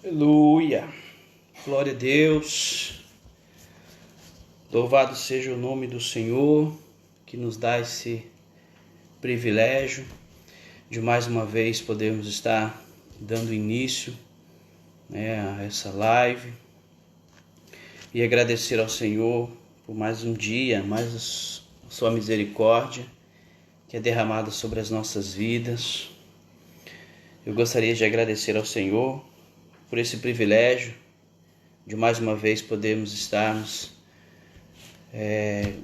Aleluia, glória a Deus, louvado seja o nome do Senhor, que nos dá esse privilégio de mais uma vez podermos estar dando início a essa live e agradecer ao Senhor por mais um dia, mais a sua misericórdia que é derramada sobre as nossas vidas. Eu gostaria de agradecer ao Senhor por esse privilégio de mais uma vez podermos estarmos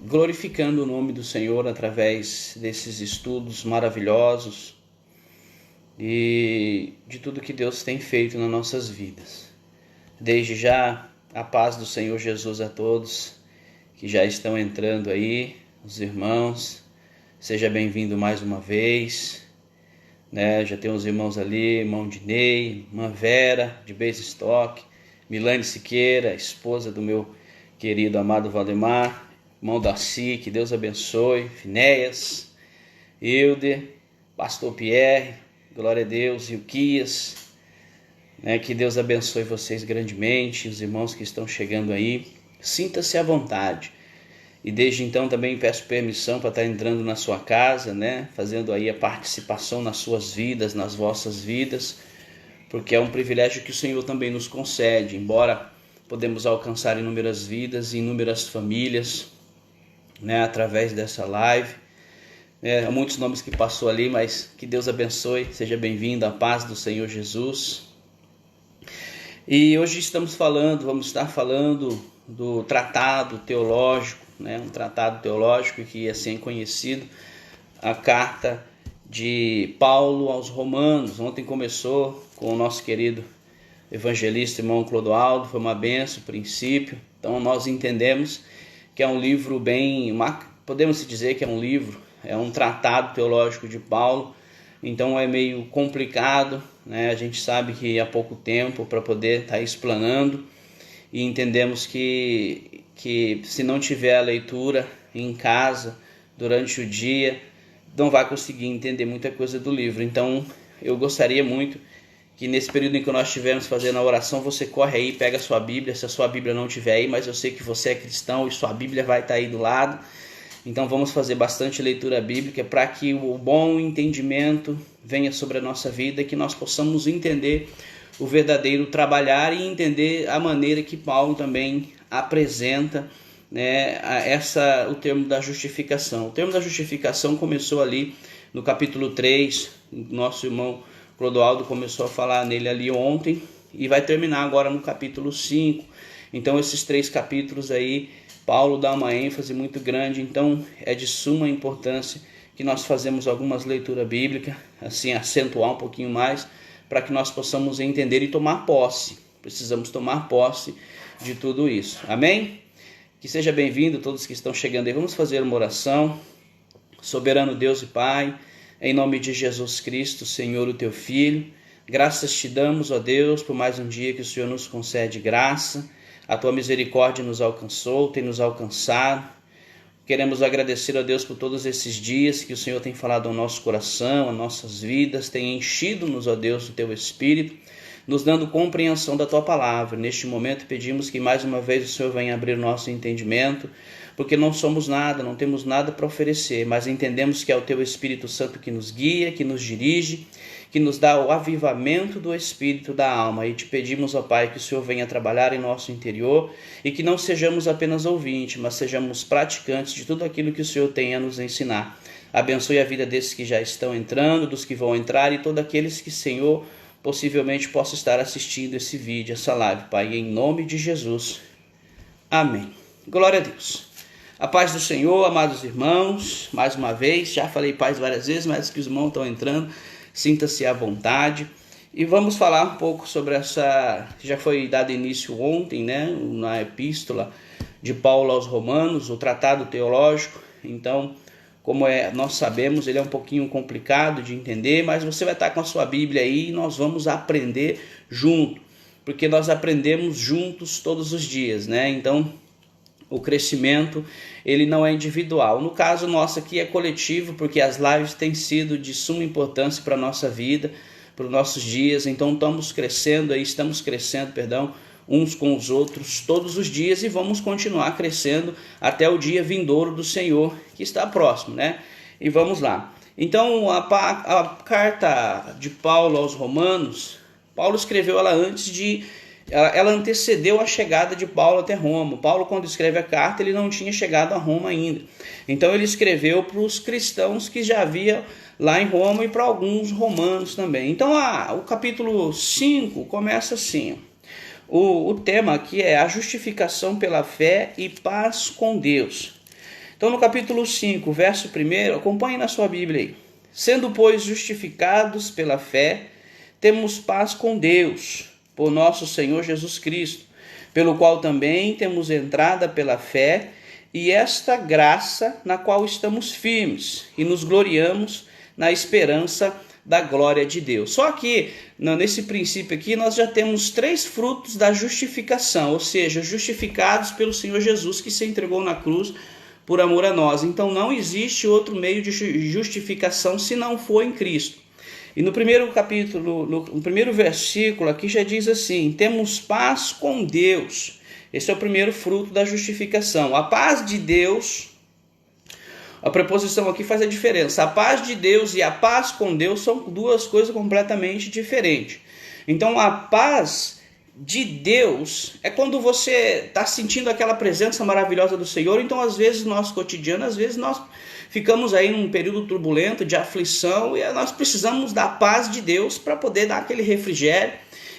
glorificando o nome do Senhor através desses estudos maravilhosos e de tudo que Deus tem feito nas nossas vidas. Desde já, a paz do Senhor Jesus a todos que já estão entrando aí, os irmãos, seja bem-vindo mais uma vez. Já tem os irmãos ali, irmão Dinei, irmã Vera, de Beistock, Milane Siqueira, esposa do meu querido amado Valdemar, irmão Darcy, que Deus abençoe, Finéias, Hilder, pastor Pierre, glória a Deus, Ilquias, que Deus abençoe vocês grandemente, os irmãos que estão chegando aí, sinta-se à vontade. E desde então também peço permissão para estar entrando na sua casa, fazendo aí a participação nas suas vidas, nas vossas vidas, porque é um privilégio que o Senhor também nos concede, embora podemos alcançar inúmeras vidas e inúmeras famílias, através dessa live. Há muitos nomes que passou ali, mas que Deus abençoe, seja bem-vindo, a paz do Senhor Jesus. E hoje vamos estar falando do tratado teológico, um tratado teológico que assim é conhecido, a carta de Paulo aos Romanos. Ontem começou com o nosso querido evangelista irmão Clodoaldo, foi uma benção, princípio. Então nós entendemos que é um livro podemos dizer que é um livro, é um tratado teológico de Paulo, então é meio complicado, a gente sabe que há pouco tempo para poder estar explanando, e entendemos que se não tiver a leitura em casa durante o dia, não vai conseguir entender muita coisa do livro. Então eu gostaria muito que nesse período em que nós estivermos fazendo a oração, você corre aí, pega a sua Bíblia, se a sua Bíblia não estiver aí, mas eu sei que você é cristão e sua Bíblia vai estar aí do lado. Então vamos fazer bastante leitura bíblica para que o bom entendimento venha sobre a nossa vida, que nós possamos entender o verdadeiro trabalhar e entender a maneira que Paulo também apresenta o termo da justificação. O termo da justificação começou ali no capítulo 3, nosso irmão Clodoaldo começou a falar nele ali ontem, e vai terminar agora no capítulo 5. Então esses 3 capítulos aí, Paulo dá uma ênfase muito grande, então é de suma importância que nós fazemos algumas leituras bíblicas, assim acentuar um pouquinho mais, para que nós possamos entender e tomar posse. Precisamos tomar posse de tudo isso. Amém? Que seja bem-vindo todos que estão chegando aí. Vamos fazer uma oração. Soberano Deus e Pai, em nome de Jesus Cristo, Senhor, o Teu Filho, graças te damos, ó Deus, por mais um dia que o Senhor nos concede graça. A Tua misericórdia nos alcançou, tem nos alcançado. Queremos agradecer a Deus por todos esses dias que o Senhor tem falado ao nosso coração, às nossas vidas, tem enchido-nos, ó Deus, do Teu Espírito, nos dando compreensão da Tua palavra. Neste momento pedimos que mais uma vez o Senhor venha abrir o nosso entendimento, porque não somos nada, não temos nada para oferecer, mas entendemos que é o Teu Espírito Santo que nos guia, que nos dirige, que nos dá o avivamento do Espírito da alma. E te pedimos, ó Pai, que o Senhor venha trabalhar em nosso interior e que não sejamos apenas ouvintes, mas sejamos praticantes de tudo aquilo que o Senhor tem a nos ensinar. Abençoe a vida desses que já estão entrando, dos que vão entrar e todos aqueles que, Senhor, possivelmente possam estar assistindo esse vídeo, essa live, Pai, em nome de Jesus. Amém. Glória a Deus. A paz do Senhor, amados irmãos, mais uma vez, já falei paz várias vezes, mas que os irmãos estão entrando, sinta-se à vontade. E vamos falar um pouco sobre já foi dado início ontem, na epístola de Paulo aos Romanos, o tratado teológico. Então, como nós sabemos, ele é um pouquinho complicado de entender, mas você vai estar com a sua Bíblia aí e nós vamos aprender junto, porque nós aprendemos juntos todos os dias, Então, o crescimento, ele não é individual. No caso nosso aqui é coletivo, porque as lives têm sido de suma importância para a nossa vida, para os nossos dias. Então estamos crescendo, uns com os outros todos os dias, e vamos continuar crescendo até o dia vindouro do Senhor, que está próximo, né? E vamos lá. Então a carta de Paulo aos Romanos, Paulo escreveu ela ela antecedeu a chegada de Paulo até Roma. Paulo, quando escreve a carta, ele não tinha chegado a Roma ainda. Então ele escreveu para os cristãos que já havia lá em Roma e para alguns romanos também. Então o capítulo 5 começa assim. O tema aqui é a justificação pela fé e paz com Deus. Então no capítulo 5, verso 1, acompanhe na sua Bíblia aí. Sendo, pois, justificados pela fé, temos paz com Deus, por nosso Senhor Jesus Cristo, pelo qual também temos entrada pela fé, e esta graça na qual estamos firmes, e nos gloriamos na esperança da glória de Deus. Só que, nesse princípio aqui, nós já temos 3 frutos da justificação, ou seja, justificados pelo Senhor Jesus, que se entregou na cruz por amor a nós. Então não existe outro meio de justificação se não for em Cristo. E no primeiro capítulo, no primeiro versículo aqui já diz assim: temos paz com Deus. Esse é o primeiro fruto da justificação. A paz de Deus, a preposição aqui faz a diferença. A paz de Deus e a paz com Deus são 2 coisas completamente diferentes. Então a paz de Deus é quando você está sentindo aquela presença maravilhosa do Senhor. Então às vezes no nosso cotidiano, às vezes nós ficamos aí num período turbulento de aflição e nós precisamos da paz de Deus para poder dar aquele refrigério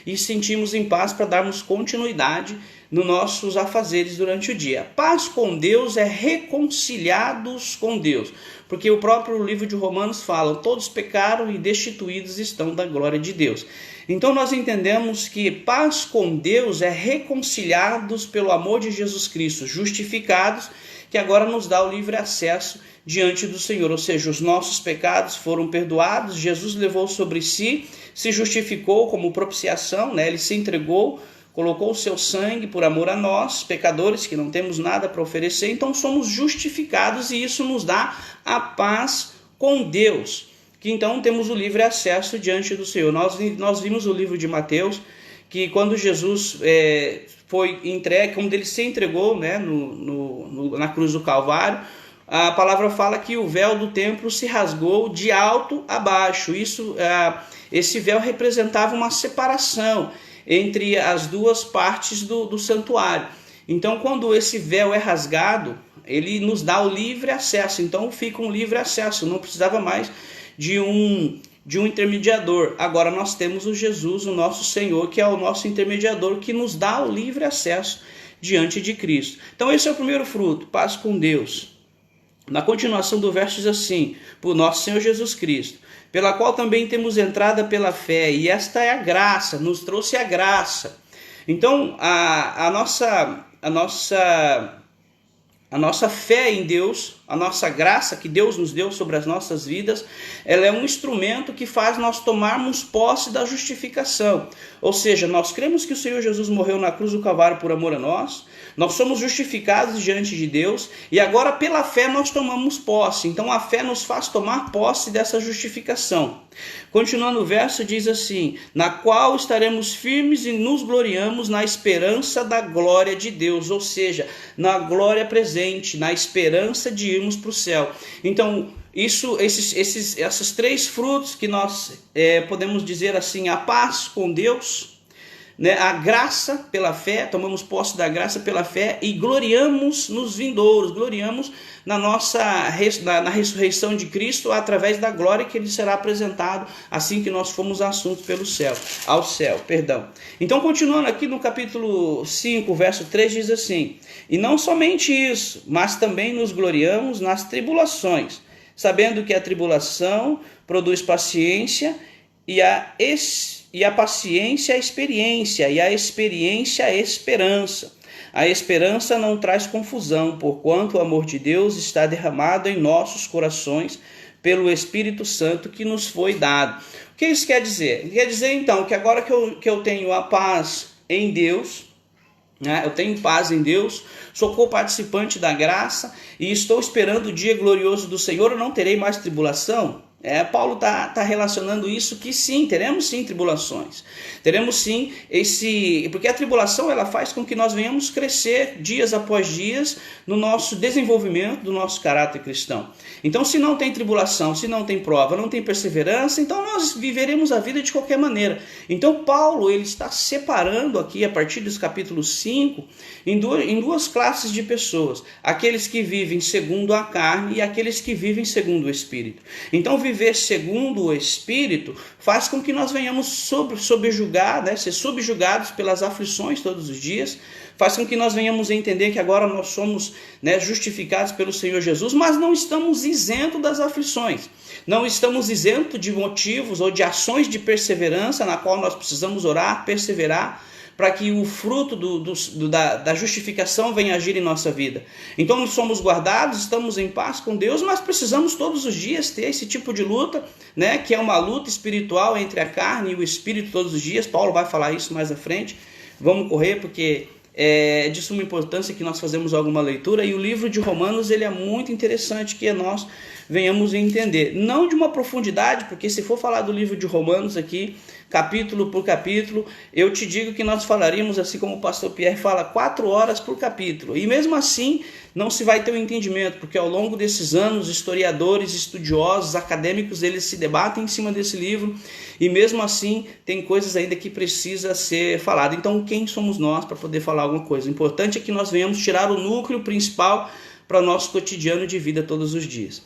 e sentirmos em paz para darmos continuidade nos nossos afazeres durante o dia. Paz com Deus é reconciliados com Deus, porque o próprio livro de Romanos fala: todos pecaram e destituídos estão da glória de Deus. Então nós entendemos que paz com Deus é reconciliados pelo amor de Jesus Cristo, justificados, que agora nos dá o livre acesso diante do Senhor, ou seja, os nossos pecados foram perdoados, Jesus levou sobre si, se justificou como propiciação, né? Ele se entregou, colocou o seu sangue por amor a nós, pecadores que não temos nada para oferecer, então somos justificados e isso nos dá a paz com Deus, que então temos o livre acesso diante do Senhor. Nós vimos o livro de Mateus, que quando Jesus foi entregue, quando ele se entregou, né, na cruz do Calvário, a palavra fala que o véu do templo se rasgou de alto a baixo. Esse véu representava uma separação entre as 2 partes do santuário. Então, quando esse véu é rasgado, ele nos dá o livre acesso. Então, fica um livre acesso, não precisava mais de um intermediador. Agora nós temos o Jesus, o nosso Senhor, que é o nosso intermediador, que nos dá o livre acesso diante de Cristo. Então, esse é o primeiro fruto, paz com Deus. Na continuação do verso diz assim: por nosso Senhor Jesus Cristo, pela qual também temos entrada pela fé, e esta é a graça, nos trouxe a graça. Então a nossa fé em Deus, a nossa graça que Deus nos deu sobre as nossas vidas, ela é um instrumento que faz nós tomarmos posse da justificação. Ou seja, nós cremos que o Senhor Jesus morreu na cruz do Calvário por amor a nós, nós somos justificados diante de Deus e agora pela fé nós tomamos posse. Então a fé nos faz tomar posse dessa justificação. Continuando o verso diz assim: na qual estaremos firmes e nos gloriamos na esperança da glória de Deus, ou seja, na glória presente, na esperança de irmos para o céu. Então esses 3 frutos que nós podemos dizer assim: a paz com Deus, né, a graça pela fé, tomamos posse da graça pela fé e gloriamos nos vindouros, gloriamos na ressurreição de Cristo através da glória que ele será apresentado assim que nós fomos assuntos ao céu. Então, continuando aqui no capítulo 5, verso 3, diz assim: e não somente isso, mas também nos gloriamos nas tribulações, sabendo que a tribulação produz paciência, e a paciência a experiência, e a experiência a esperança. A esperança não traz confusão, porquanto o amor de Deus está derramado em nossos corações pelo Espírito Santo que nos foi dado. O que isso quer dizer? Quer dizer então que agora que eu tenho a paz em Deus, né, eu tenho paz em Deus, sou co-participante da graça e estou esperando o dia glorioso do Senhor, eu não terei mais tribulação? Paulo está relacionando isso que sim, teremos sim tribulações. Teremos sim porque a tribulação ela faz com que nós venhamos crescer dias após dias no nosso desenvolvimento do nosso caráter cristão. Então, se não tem tribulação, se não tem prova, não tem perseverança, então nós viveremos a vida de qualquer maneira. Então, Paulo ele está separando aqui, a partir dos capítulos 5, em duas classes de pessoas. Aqueles que vivem segundo a carne e aqueles que vivem segundo o Espírito. Então, viver segundo o Espírito faz com que nós venhamos subjugar, ser subjugados pelas aflições todos os dias, faz com que nós venhamos a entender que agora nós somos justificados pelo Senhor Jesus, mas não estamos isentos das aflições, não estamos isentos de motivos ou de ações de perseverança na qual nós precisamos orar, perseverar, para que o fruto da justificação venha agir em nossa vida. Então nós somos guardados, estamos em paz com Deus, mas precisamos todos os dias ter esse tipo de luta, que é uma luta espiritual entre a carne e o Espírito todos os dias. Paulo vai falar isso mais à frente. Vamos correr porque é de suma importância que nós fazemos alguma leitura, e o livro de Romanos ele é muito interessante que nós venhamos a entender, não de uma profundidade, porque se for falar do livro de Romanos aqui, capítulo por capítulo, eu te digo que nós falaríamos, assim como o pastor Pierre fala, 4 horas por capítulo, e mesmo assim não se vai ter um entendimento, porque ao longo desses anos, historiadores, estudiosos, acadêmicos, eles se debatem em cima desse livro, e mesmo assim tem coisas ainda que precisa ser falado. Então quem somos nós para poder falar alguma coisa? O importante é que nós venhamos tirar o núcleo principal para o nosso cotidiano de vida todos os dias.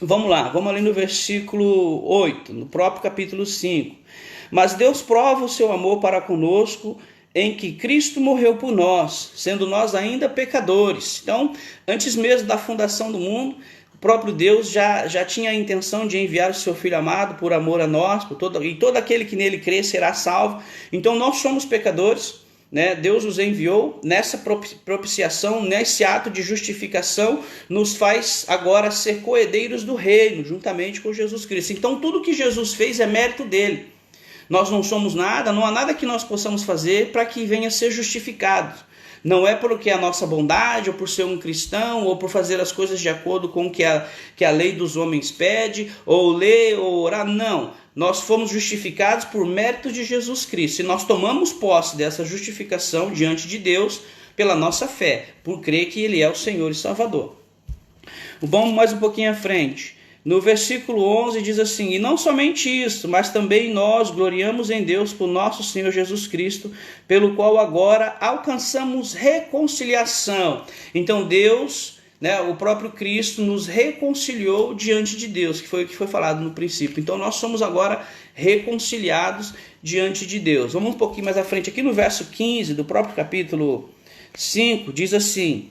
Vamos lá, vamos ali no versículo 8, no próprio capítulo 5. Mas Deus prova o seu amor para conosco em que Cristo morreu por nós, sendo nós ainda pecadores. Então, antes mesmo da fundação do mundo, o próprio Deus já tinha a intenção de enviar o seu Filho amado por amor a nós, e todo aquele que nele crê será salvo. Então, nós somos pecadores. Deus os enviou nessa propiciação, nesse ato de justificação, nos faz agora ser coerdeiros do reino, juntamente com Jesus Cristo. Então tudo que Jesus fez é mérito dele. Nós não somos nada, não há nada que nós possamos fazer para que venha a ser justificado. Não é porque a nossa bondade, ou por ser um cristão, ou por fazer as coisas de acordo com o que a lei dos homens pede, ou ler, ou orar, não. Nós fomos justificados por mérito de Jesus Cristo, e nós tomamos posse dessa justificação diante de Deus pela nossa fé, por crer que Ele é o Senhor e Salvador. Vamos mais um pouquinho à frente. No versículo 11 diz assim: e não somente isso, mas também nós gloriamos em Deus por nosso Senhor Jesus Cristo, pelo qual agora alcançamos reconciliação. Então Deus, o próprio Cristo nos reconciliou diante de Deus, que foi o que foi falado no princípio. Então nós somos agora reconciliados diante de Deus. Vamos um pouquinho mais à frente, aqui no verso 15 do próprio capítulo 5, diz assim: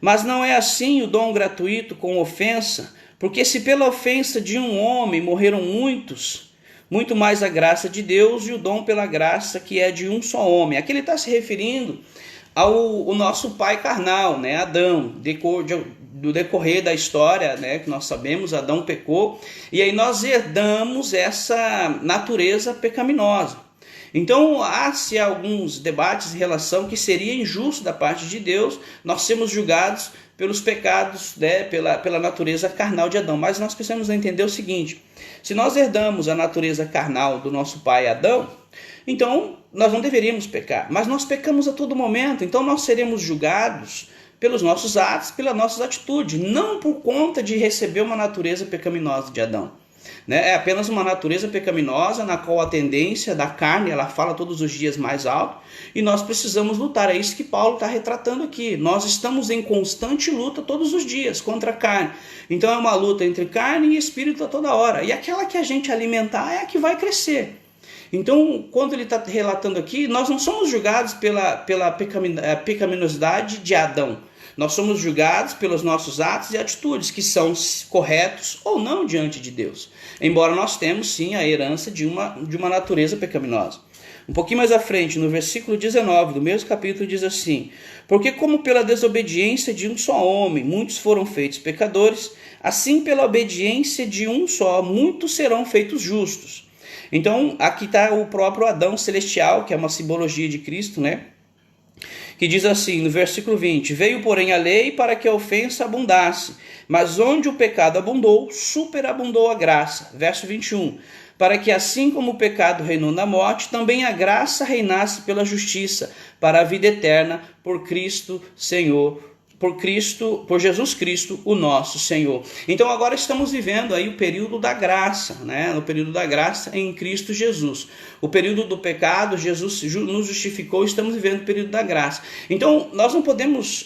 mas não é assim o dom gratuito com ofensa, porque se pela ofensa de um homem morreram muitos, muito mais a graça de Deus e o dom pela graça que é de um só homem. Aqui ele está se referindo ao nosso pai carnal, Adão, do decorrer da história, que nós sabemos, Adão pecou, e aí nós herdamos essa natureza pecaminosa. Então, há-se alguns debates em relação que seria injusto da parte de Deus nós sermos julgados pelos pecados, pela natureza carnal de Adão. Mas nós precisamos entender o seguinte: se nós herdamos a natureza carnal do nosso pai Adão, então nós não deveríamos pecar, mas nós pecamos a todo momento. Então nós seremos julgados pelos nossos atos, pelas nossas atitudes, não por conta de receber uma natureza pecaminosa de Adão. É apenas uma natureza pecaminosa na qual a tendência da carne ela fala todos os dias mais alto, e nós precisamos lutar. É isso que Paulo está retratando aqui. Nós estamos em constante luta todos os dias contra a carne. Então é uma luta entre carne e espírito a toda hora, e aquela que a gente alimentar é a que vai crescer. Então, quando ele está relatando aqui, nós não somos julgados pela pecaminosidade de Adão. Nós somos julgados pelos nossos atos e atitudes, que são corretos ou não diante de Deus. Embora nós temos, sim, a herança de uma natureza pecaminosa. Um pouquinho mais à frente, no versículo 19 do mesmo capítulo, diz assim: porque como pela desobediência de um só homem muitos foram feitos pecadores, assim pela obediência de um só muitos serão feitos justos. Então, aqui está o próprio Adão celestial, que é uma simbologia de Cristo, que diz assim, no versículo 20: veio, porém, a lei para que a ofensa abundasse, mas onde o pecado abundou, superabundou a graça. Verso 21: para que assim como o pecado reinou na morte, também a graça reinasse pela justiça, para a vida eterna, por Cristo Senhor, por Jesus Cristo, o nosso Senhor. Então agora estamos vivendo aí o período da graça, né? O período da graça em Cristo Jesus. O período do pecado, Jesus nos justificou, estamos vivendo o período da graça. Então nós não podemos,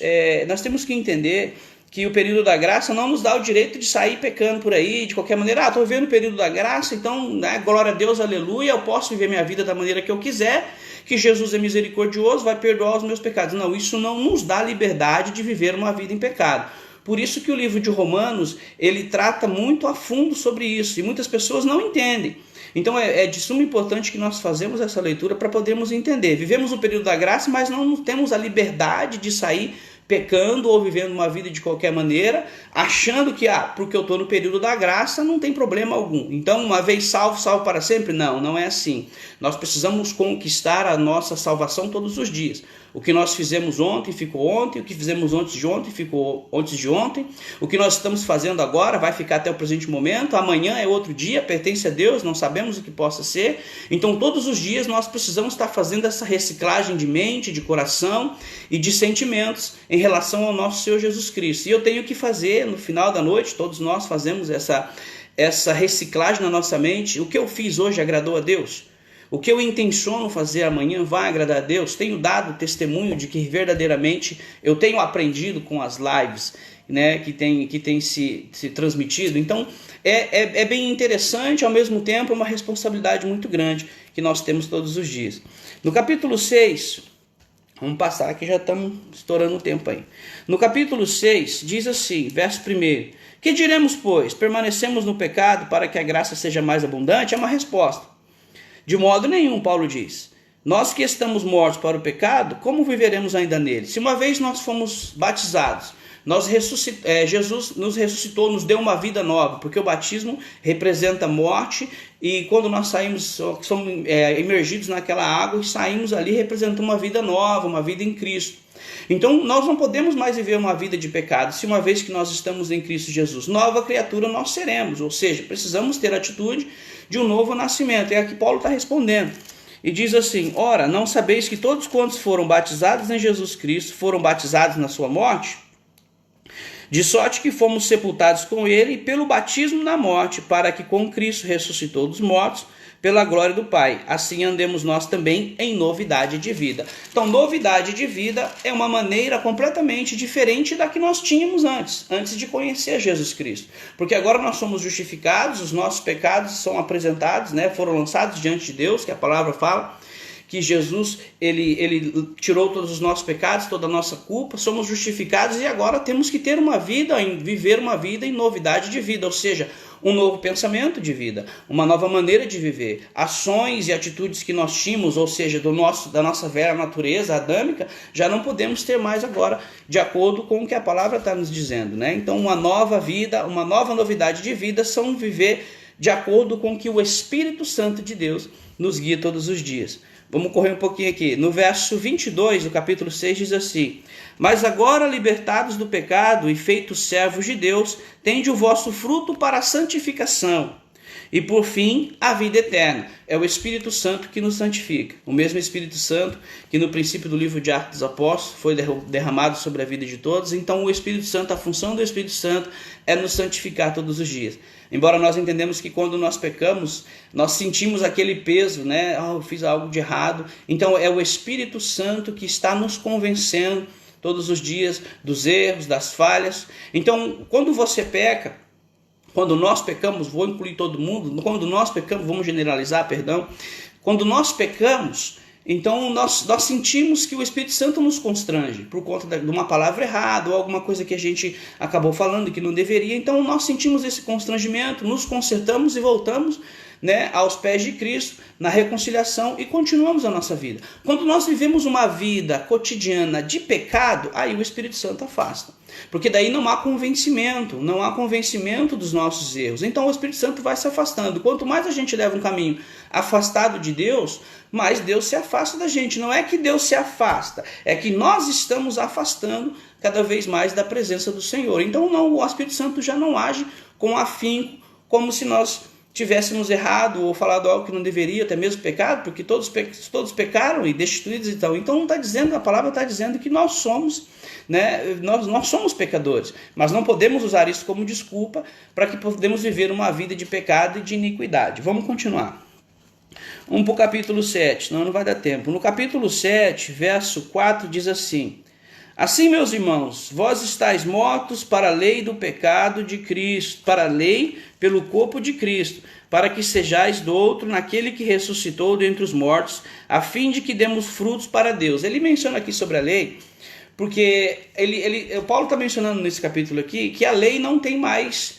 nós temos que entender que o período da graça não nos dá o direito de sair pecando por aí, de qualquer maneira. Estou vivendo o período da graça, então, né, glória a Deus, aleluia, eu posso viver minha vida da maneira que eu quiser, que Jesus é misericordioso, vai perdoar os meus pecados. Não, isso não nos dá liberdade de viver uma vida em pecado. Por isso que o livro de Romanos, ele trata muito a fundo sobre isso, e muitas pessoas não entendem. Então é de suma importância que nós fazemos essa leitura para podermos entender. Vivemos o período da graça, mas não temos a liberdade de sair pecando ou vivendo uma vida de qualquer maneira, achando que, porque eu estou no período da graça, não tem problema algum. Então, uma vez salvo, salvo para sempre? Não, não é assim. Nós precisamos conquistar a nossa salvação todos os dias. O que nós fizemos ontem ficou ontem, o que fizemos antes de ontem ficou antes de ontem, o que nós estamos fazendo agora vai ficar até o presente momento, amanhã é outro dia, pertence a Deus, não sabemos o que possa ser. Então todos os dias nós precisamos estar fazendo essa reciclagem de mente, de coração e de sentimentos em relação ao nosso Senhor Jesus Cristo. E eu tenho que fazer no final da noite, todos nós fazemos essa reciclagem na nossa mente. O que eu fiz hoje agradou a Deus? O que eu intenciono fazer amanhã vai agradar a Deus? Tenho dado testemunho de que verdadeiramente eu tenho aprendido com as lives, né, que tem se transmitido. Então é bem interessante, ao mesmo tempo é uma responsabilidade muito grande que nós temos todos os dias. No capítulo 6, vamos passar que já estamos estourando o tempo aí. No capítulo 6 diz assim, verso 1: que diremos, pois? Permanecemos no pecado para que a graça seja mais abundante? É uma resposta. De modo nenhum, Paulo diz. Nós que estamos mortos para o pecado, como viveremos ainda nele? Se uma vez nós fomos batizados, Jesus nos ressuscitou, nos deu uma vida nova, porque o batismo representa morte, e quando nós somos imergidos naquela água e saímos ali, representa uma vida nova, uma vida em Cristo. Então nós não podemos mais viver uma vida de pecado, se uma vez que nós estamos em Cristo Jesus, nova criatura nós seremos, ou seja, precisamos ter a atitude de um novo nascimento. É aqui Paulo está respondendo. E diz assim: ora, não sabeis que todos quantos foram batizados em Jesus Cristo foram batizados na sua morte? De sorte que fomos sepultados com ele pelo batismo na morte, para que com Cristo ressuscitou dos mortos, pela glória do Pai, assim andemos nós também em novidade de vida. Então, novidade de vida é uma maneira completamente diferente da que nós tínhamos antes de conhecer Jesus Cristo. Porque agora nós somos justificados, os nossos pecados são apresentados, né, foram lançados diante de Deus, que a palavra fala que Jesus ele tirou todos os nossos pecados, toda a nossa culpa, somos justificados e agora temos que ter uma vida, viver uma vida em novidade de vida, ou seja, um novo pensamento de vida, uma nova maneira de viver, ações e atitudes que nós tínhamos, ou seja, da nossa velha natureza adâmica, já não podemos ter mais agora, de acordo com o que a palavra está nos dizendo, né? Então uma nova vida, uma nova novidade de vida são viver de acordo com o que o Espírito Santo de Deus nos guia todos os dias. Vamos correr um pouquinho aqui. No verso 22 do capítulo 6 diz assim: mas agora, libertados do pecado e feitos servos de Deus, tende o vosso fruto para a santificação e, por fim, a vida eterna. É o Espírito Santo que nos santifica. O mesmo Espírito Santo que no princípio do livro de Atos dos Apóstolos foi derramado sobre a vida de todos. Então o Espírito Santo, a função do Espírito Santo é nos santificar todos os dias. Embora nós entendemos que quando nós pecamos, nós sentimos aquele peso, né? Eu fiz algo de errado. Então é o Espírito Santo que está nos convencendo todos os dias dos erros, das falhas. Então, quando você peca, quando nós pecamos, vou incluir todo mundo, quando nós pecamos, vamos generalizar, perdão. Quando nós pecamos, então nós sentimos que o Espírito Santo nos constrange por conta de uma palavra errada ou alguma coisa que a gente acabou falando que não deveria. Então nós sentimos esse constrangimento, nos consertamos e voltamos né, aos pés de Cristo, na reconciliação, e continuamos a nossa vida. Quando nós vivemos uma vida cotidiana de pecado, aí o Espírito Santo afasta. Porque daí não há convencimento dos nossos erros. Então o Espírito Santo vai se afastando. Quanto mais a gente leva um caminho afastado de Deus, mais Deus se afasta da gente. Não é que Deus se afasta, é que nós estamos afastando cada vez mais da presença do Senhor. Então não, o Espírito Santo já não age com afinco, como se nós tivéssemos errado ou falado algo que não deveria, até mesmo pecado, porque todos pecaram e destituídos e tal. Então não está dizendo, a palavra está dizendo que nós somos, né, nós somos pecadores, mas não podemos usar isso como desculpa para que podemos viver uma vida de pecado e de iniquidade. Vamos continuar. Vamos para o capítulo 7, não vai dar tempo. No capítulo 7, verso 4, diz assim: assim, meus irmãos, vós estáis mortos para a lei do pecado de Cristo, para a lei pelo corpo de Cristo, para que sejais douto naquele que ressuscitou dentre os mortos, a fim de que demos frutos para Deus. Ele menciona aqui sobre a lei, porque o Paulo está mencionando nesse capítulo aqui que a lei não tem mais,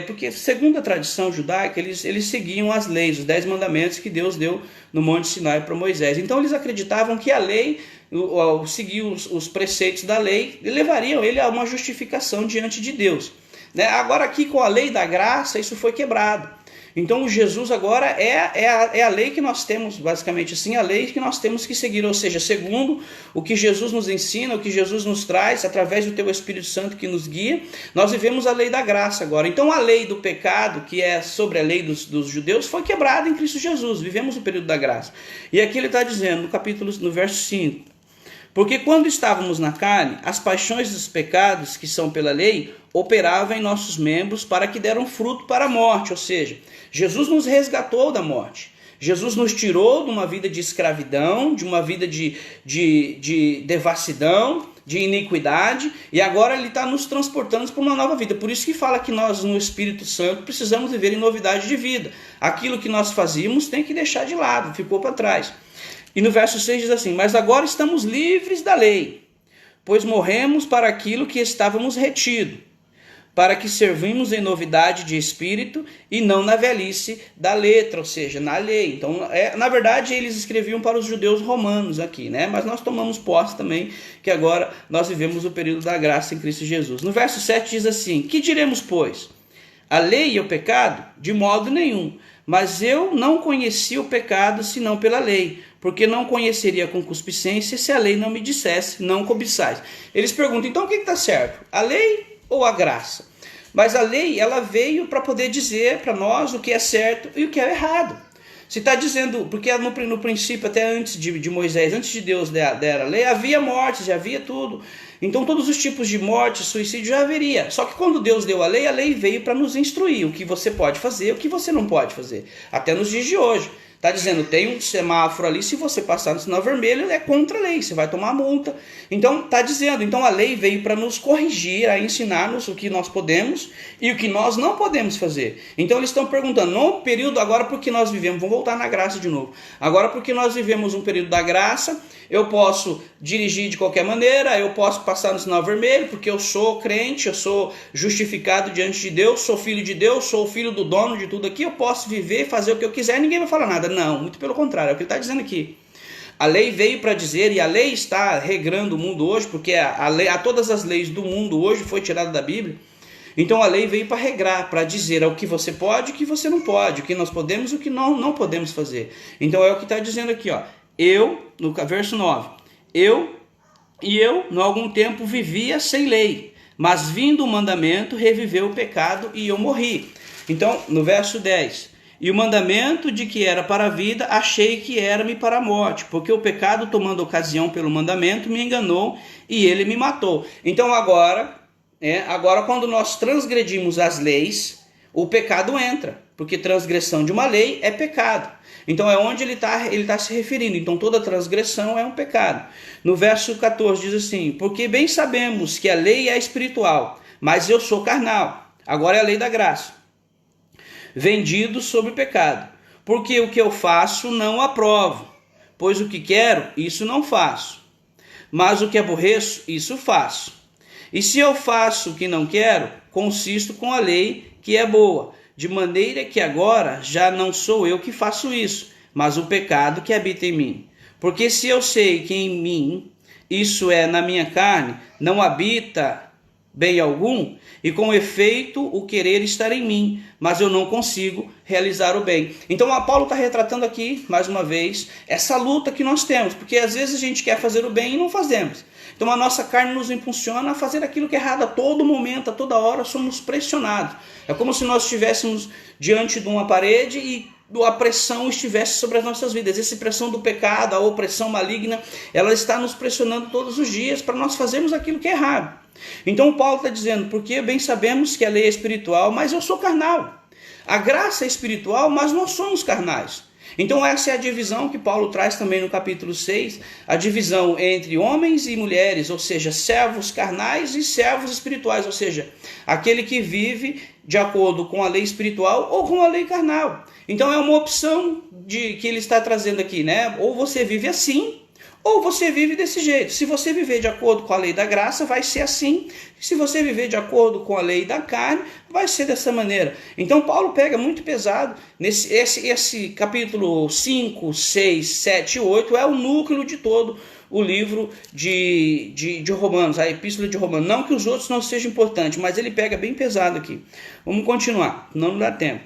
porque segundo a tradição judaica, eles seguiam as leis, os 10 mandamentos que Deus deu no Monte Sinai para Moisés. Então eles acreditavam que a lei, ao seguir os preceitos da lei, levariam ele a uma justificação diante de Deus. Agora aqui com a lei da graça, isso foi quebrado. Então Jesus agora é a lei que nós temos, basicamente assim, a lei que nós temos que seguir, ou seja, segundo o que Jesus nos ensina, o que Jesus nos traz, através do teu Espírito Santo que nos guia, nós vivemos a lei da graça agora. Então a lei do pecado, que é sobre a lei dos judeus, foi quebrada em Cristo Jesus, vivemos o período da graça. E aqui ele está dizendo, no verso 5, porque quando estávamos na carne, as paixões dos pecados que são pela lei operavam em nossos membros para que deram fruto para a morte. Ou seja, Jesus nos resgatou da morte. Jesus nos tirou de uma vida de escravidão, de uma vida de devassidão, de iniquidade, e agora ele está nos transportando para uma nova vida. Por isso que fala que nós, no Espírito Santo, precisamos viver em novidade de vida. Aquilo que nós fazíamos tem que deixar de lado, ficou para trás. E no verso 6 diz assim: mas agora estamos livres da lei, pois morremos para aquilo que estávamos retido, para que servimos em novidade de espírito e não na velhice da letra, ou seja, na lei. Então, na verdade, eles escreviam para os judeus romanos aqui, né? Mas nós tomamos posse também, que agora nós vivemos o período da graça em Cristo Jesus. No verso 7 diz assim: que diremos, pois? A lei é o pecado? De modo nenhum. Mas eu não conheci o pecado senão pela lei, porque não conheceria a concupiscência se a lei não me dissesse, não cobiçais. Eles perguntam, então o que está certo? A lei ou a graça? Mas a lei, ela veio para poder dizer para nós o que é certo e o que é errado. Se está dizendo, porque no princípio, até antes de Moisés, antes de Deus dar a lei, havia morte, já havia tudo. Então todos os tipos de morte, suicídio já haveria. Só que quando Deus deu a lei veio para nos instruir o que você pode fazer, o que você não pode fazer. Até nos dias de hoje. Está dizendo, tem um semáforo ali, se você passar no sinal vermelho, é contra a lei, você vai tomar multa. Então, está dizendo, então a lei veio para nos corrigir, a ensinar-nos o que nós podemos e o que nós não podemos fazer. Então, eles estão perguntando, no período, agora porque nós vivemos, vamos voltar na graça de novo, agora porque nós vivemos um período da graça, eu posso dirigir de qualquer maneira, eu posso passar no sinal vermelho, porque eu sou crente, eu sou justificado diante de Deus, sou filho de Deus, sou filho do dono de tudo aqui, eu posso viver e fazer o que eu quiser e ninguém vai falar nada. Não, muito pelo contrário, é o que ele está dizendo aqui. A lei veio para dizer, e a lei está regrando o mundo hoje, porque todas as leis do mundo hoje foi tirada da Bíblia. Então a lei veio para regrar, para dizer o que você pode e o que você não pode, o que nós podemos e o que não podemos fazer. Então é o que está dizendo aqui, ó. No verso 9, eu, no algum tempo, vivia sem lei, mas vindo o mandamento, reviveu o pecado e eu morri. Então, no verso 10, e o mandamento de que era para a vida, achei que era-me para a morte, porque o pecado, tomando ocasião pelo mandamento, me enganou e ele me matou. Então agora quando nós transgredimos as leis, o pecado entra, porque transgressão de uma lei é pecado. Então é onde ele tá se referindo. Então toda transgressão é um pecado. No verso 14 diz assim, porque bem sabemos que a lei é espiritual, mas eu sou carnal. Agora é a lei da graça. Vendido sobre o pecado. Porque o que eu faço não aprovo, pois o que quero, isso não faço. Mas o que aborreço, isso faço. E se eu faço o que não quero, consisto com a lei que é boa. de maneira que agora já não sou eu que faço isso, mas o pecado que habita em mim. Porque se eu sei que em mim, isso é, na minha carne, não habita bem algum, e com efeito o querer estar em mim, mas eu não consigo realizar o bem. Então o Paulo está retratando aqui, mais uma vez, essa luta que nós temos, porque às vezes a gente quer fazer o bem e não fazemos. Então a nossa carne nos impulsiona a fazer aquilo que é errado a todo momento, a toda hora somos pressionados. É como se nós estivéssemos diante de uma parede e a pressão estivesse sobre as nossas vidas. Essa pressão do pecado, a opressão maligna, ela está nos pressionando todos os dias para nós fazermos aquilo que é errado. Então o Paulo está dizendo, porque bem sabemos que a lei é espiritual, mas eu sou carnal. A graça é espiritual, mas nós somos carnais. Então essa é a divisão que Paulo traz também no capítulo 6, a divisão entre homens e mulheres, ou seja, servos carnais e servos espirituais, ou seja, aquele que vive de acordo com a lei espiritual ou com a lei carnal. Então é uma opção que ele está trazendo aqui, né? Ou você vive assim, ou você vive desse jeito. Se você viver de acordo com a lei da graça, vai ser assim. Se você viver de acordo com a lei da carne, vai ser dessa maneira. Então Paulo pega muito pesado. Esse capítulo 5, 6, 7 e 8 é o núcleo de todo o livro de Romanos, a epístola de Romanos. Não que os outros não sejam importantes, mas ele pega bem pesado aqui. Vamos continuar, não dá tempo.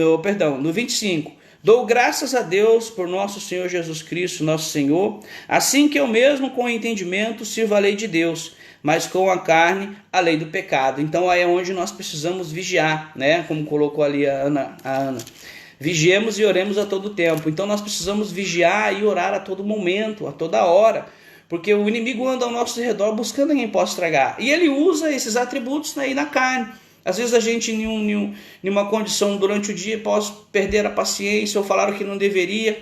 No 25. Dou graças a Deus por nosso Senhor Jesus Cristo, nosso Senhor, assim que eu mesmo com o entendimento sirvo a lei de Deus, mas com a carne a lei do pecado. Então aí é onde nós precisamos vigiar, né? Como colocou ali a Ana. Vigiemos e oremos a todo tempo. Então nós precisamos vigiar e orar a todo momento, a toda hora, porque o inimigo anda ao nosso redor buscando quem possa estragar. E ele usa esses atributos aí na carne. Às vezes a gente, em uma condição durante o dia, pode perder a paciência ou falar o que não deveria.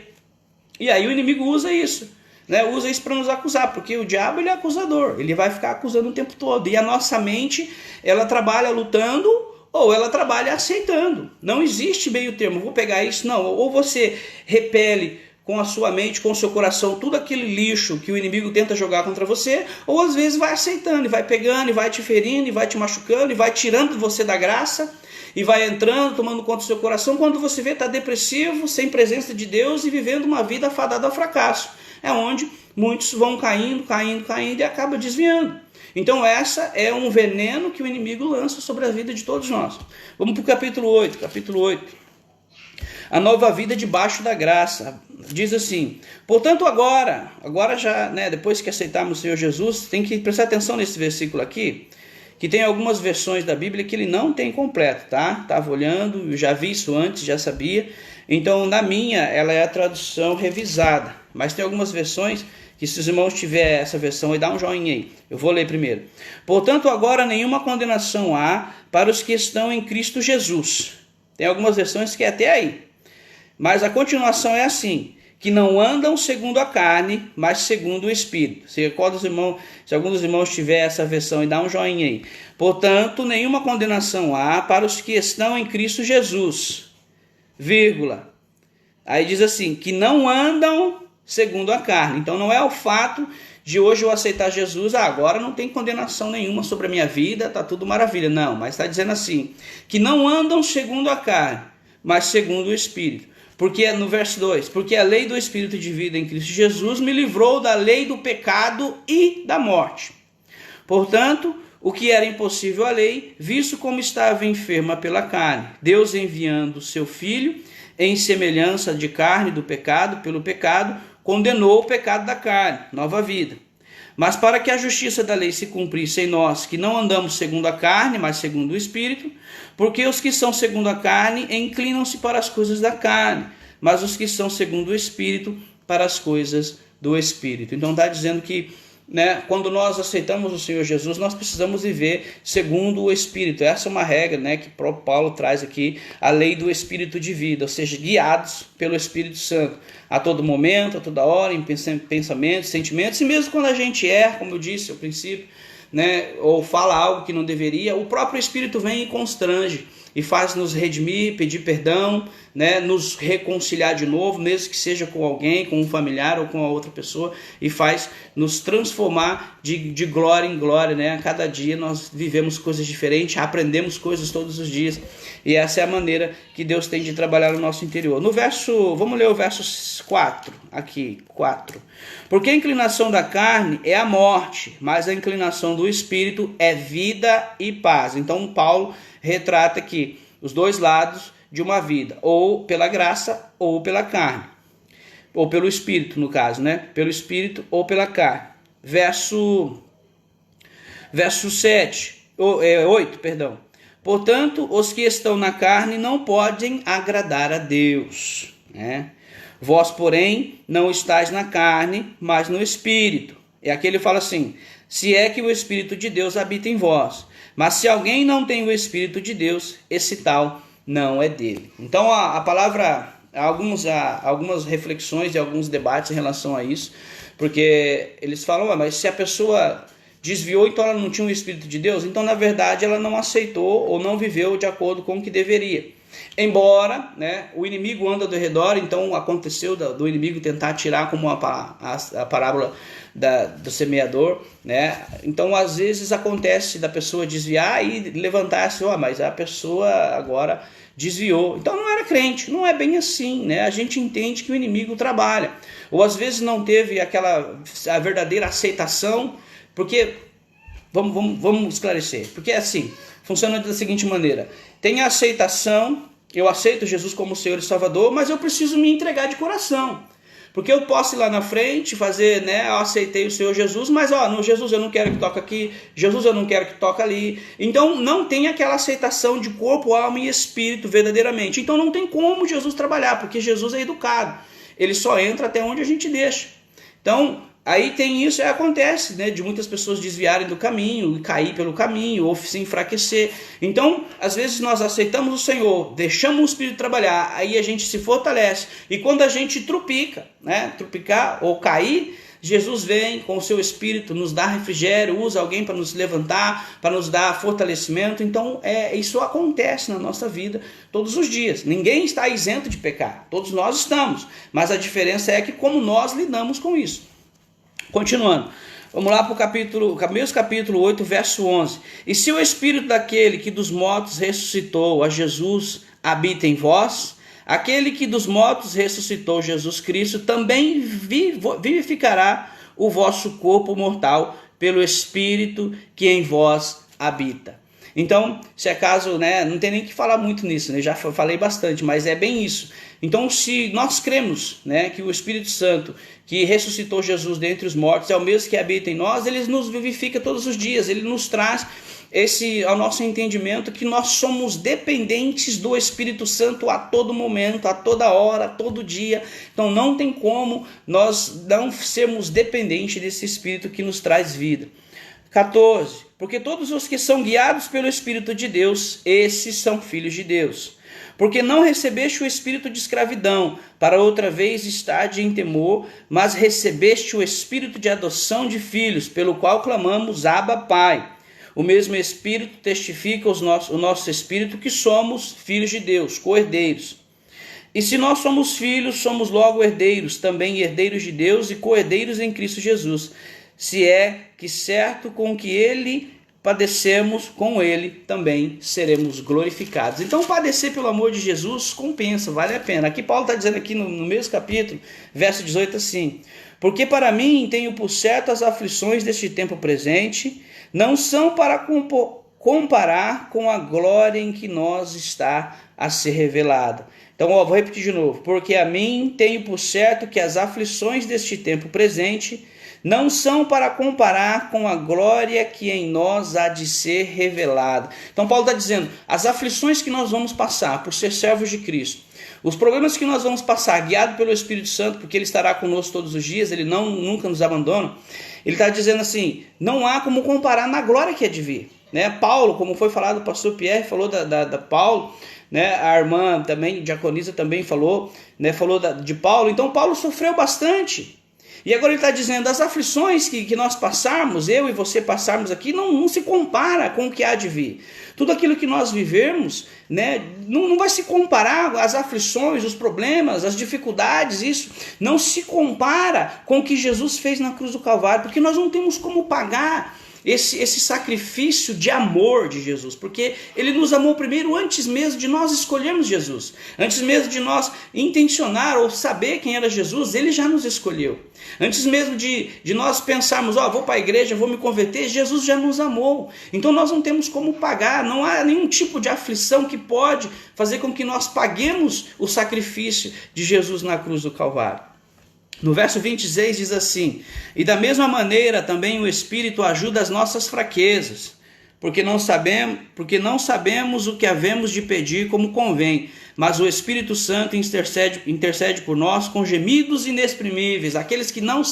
E aí o inimigo usa isso, né? Usa isso para nos acusar, porque o diabo ele é acusador, ele vai ficar acusando o tempo todo. E a nossa mente, ela trabalha lutando ou ela trabalha aceitando. Não existe meio termo, vou pegar isso, não. Ou você repele com a sua mente, com o seu coração, tudo aquele lixo que o inimigo tenta jogar contra você, ou às vezes vai aceitando, e vai pegando, e vai te ferindo, e vai te machucando, e vai tirando você da graça, e vai entrando, tomando conta do seu coração, quando você vê, está depressivo, sem presença de Deus, e vivendo uma vida fadada ao fracasso. É onde muitos vão caindo, e acaba desviando. Então essa é um veneno que o inimigo lança sobre a vida de todos nós. Vamos para o capítulo 8. A nova vida debaixo da graça. Diz assim, portanto agora já, né, depois que aceitarmos o Senhor Jesus, tem que prestar atenção nesse versículo aqui, que tem algumas versões da Bíblia que ele não tem completo, tá? Estava olhando, eu já vi isso antes, já sabia. Então na minha, ela é a tradução revisada, mas tem algumas versões que se os irmãos tiverem essa versão, aí dá um joinha aí. Eu vou ler primeiro. Portanto agora nenhuma condenação há para os que estão em Cristo Jesus. Tem algumas versões que é até aí. Mas a continuação é assim, que não andam segundo a carne, mas segundo o Espírito. Se algum dos irmãos tiver essa versão, e dá um joinha aí. Portanto, nenhuma condenação há para os que estão em Cristo Jesus, vírgula. Aí diz assim, que não andam segundo a carne. Então não é o fato de hoje eu aceitar Jesus, agora não tem condenação nenhuma sobre a minha vida, está tudo maravilha. Não, mas está dizendo assim, que não andam segundo a carne, mas segundo o Espírito. Porque no verso 2, porque a lei do Espírito de vida em Cristo Jesus me livrou da lei do pecado e da morte. Portanto, o que era impossível à lei, visto como estava enferma pela carne, Deus enviando o seu Filho, em semelhança de carne do pecado, pelo pecado, condenou o pecado da carne, nova vida. Mas para que a justiça da lei se cumprisse em nós, que não andamos segundo a carne, mas segundo o Espírito, porque os que são segundo a carne inclinam-se para as coisas da carne, mas os que são segundo o Espírito para as coisas do Espírito. Então está dizendo que, né, quando nós aceitamos o Senhor Jesus, nós precisamos viver segundo o Espírito. Essa é uma regra, né, que o Paulo traz aqui, a lei do Espírito de vida, ou seja, guiados pelo Espírito Santo, a todo momento, a toda hora, em pensamentos, sentimentos, e mesmo quando a gente erra, como eu disse ao princípio, né, ou fala algo que não deveria, o próprio Espírito vem e constrange e faz nos redimir, pedir perdão, né, nos reconciliar de novo, mesmo que seja com alguém, com um familiar ou com a outra pessoa, e faz nos transformar de glória em glória, né? A cada dia nós vivemos coisas diferentes, aprendemos coisas todos os dias, e essa é a maneira que Deus tem de trabalhar no nosso interior. No verso, vamos ler o verso 4, aqui, 4. Porque a inclinação da carne é a morte, mas a inclinação do espírito é vida e paz. Então Paulo retrata aqui os dois lados de uma vida, ou pela graça ou pela carne, ou pelo espírito no caso, né? Pelo espírito ou pela carne. Verso 8, perdão. Portanto, os que estão na carne não podem agradar a Deus, né? Vós, porém, não estáis na carne, mas no espírito. E aqui ele fala assim: se é que o Espírito de Deus habita em vós. Mas se alguém não tem o Espírito de Deus, esse tal não é dele. Então a palavra, algumas reflexões e alguns debates em relação a isso, porque eles falam, mas se a pessoa desviou, então ela não tinha o Espírito de Deus, então na verdade ela não aceitou ou não viveu de acordo com o que deveria. Embora, né, o inimigo anda ao redor, então aconteceu do inimigo tentar tirar, como a parábola do semeador, né? Então às vezes acontece da pessoa desviar e levantar-se, mas a pessoa agora desviou, então não era crente. Não é bem assim, né? A gente entende que o inimigo trabalha, ou às vezes não teve a verdadeira aceitação, porque vamos esclarecer, porque é assim, funciona da seguinte maneira: tem a aceitação, eu aceito Jesus como Senhor e Salvador, mas eu preciso me entregar de coração. Porque eu posso ir lá na frente, fazer, né, eu aceitei o Senhor Jesus, mas no Jesus eu não quero que toque aqui, Jesus eu não quero que toque ali. Então não tem aquela aceitação de corpo, alma e espírito verdadeiramente. Então não tem como Jesus trabalhar, porque Jesus é educado. Ele só entra até onde a gente deixa. Então aí tem isso, acontece, né, de muitas pessoas desviarem do caminho e cair pelo caminho ou se enfraquecer. Então, às vezes nós aceitamos o Senhor, deixamos o Espírito trabalhar, aí a gente se fortalece. E quando a gente trupicar ou cair, Jesus vem com o seu Espírito, nos dá refrigério, usa alguém para nos levantar, para nos dar fortalecimento. Então, isso acontece na nossa vida todos os dias. Ninguém está isento de pecar, todos nós estamos. Mas a diferença é que como nós lidamos com isso. Continuando, vamos lá para o mesmo capítulo 8, verso 11. E se o Espírito daquele que dos mortos ressuscitou a Jesus habita em vós, aquele que dos mortos ressuscitou Jesus Cristo também vivificará o vosso corpo mortal pelo Espírito que em vós habita. Então, se acaso, né, não tem nem que falar muito nisso, né, já falei bastante, mas é bem isso. Então, se nós cremos, né, que o Espírito Santo, que ressuscitou Jesus dentre os mortos, é o mesmo que habita em nós, ele nos vivifica todos os dias, ele nos traz ao nosso entendimento que nós somos dependentes do Espírito Santo a todo momento, a toda hora, a todo dia. Então não tem como nós não sermos dependentes desse Espírito que nos traz vida. 14. Porque todos os que são guiados pelo Espírito de Deus, esses são filhos de Deus. Porque não recebeste o espírito de escravidão, para outra vez estar em temor, mas recebeste o espírito de adoção de filhos, pelo qual clamamos, Abba, Pai. O mesmo Espírito testifica o nosso espírito que somos filhos de Deus, co-herdeiros. E se nós somos filhos, somos logo herdeiros, também herdeiros de Deus e co-herdeiros em Cristo Jesus. Se é que certo com que ele padecemos, com ele também seremos glorificados. Então padecer pelo amor de Jesus compensa, vale a pena. Aqui Paulo está dizendo aqui no mesmo capítulo, verso 18 assim: porque para mim tenho por certo as aflições deste tempo presente, não são para comparar com a glória em que nós está a ser revelada. Então, vou repetir de novo. Porque a mim tenho por certo que as aflições deste tempo presente não são para comparar com a glória que em nós há de ser revelada. Então Paulo está dizendo, as aflições que nós vamos passar por ser servos de Cristo, os problemas que nós vamos passar guiado pelo Espírito Santo, porque Ele estará conosco todos os dias, Ele nunca nos abandona. Ele está dizendo assim, não há como comparar na glória que é de vir. Né? Paulo, como foi falado, o pastor Pierre falou da Paulo, né? A irmã também, diaconisa também falou, né? Falou de Paulo. Então Paulo sofreu bastante. E agora ele está dizendo, as aflições que nós passarmos, eu e você passarmos aqui, não se compara com o que há de vir. Tudo aquilo que nós vivemos, né, não vai se comparar, as aflições, os problemas, as dificuldades, isso não se compara com o que Jesus fez na cruz do Calvário, porque nós não temos como pagar esse sacrifício de amor de Jesus, porque ele nos amou primeiro antes mesmo de nós escolhermos Jesus, antes mesmo de nós intencionar ou saber quem era Jesus, ele já nos escolheu, antes mesmo de nós pensarmos, vou para a igreja, vou me converter, Jesus já nos amou. Então nós não temos como pagar, não há nenhum tipo de aflição que pode fazer com que nós paguemos o sacrifício de Jesus na cruz do Calvário. No verso 26 diz assim, e da mesma maneira também o Espírito ajuda as nossas fraquezas, porque não sabemos o que havemos de pedir como convém, mas o Espírito Santo intercede por nós com gemidos inexprimíveis, aqueles que não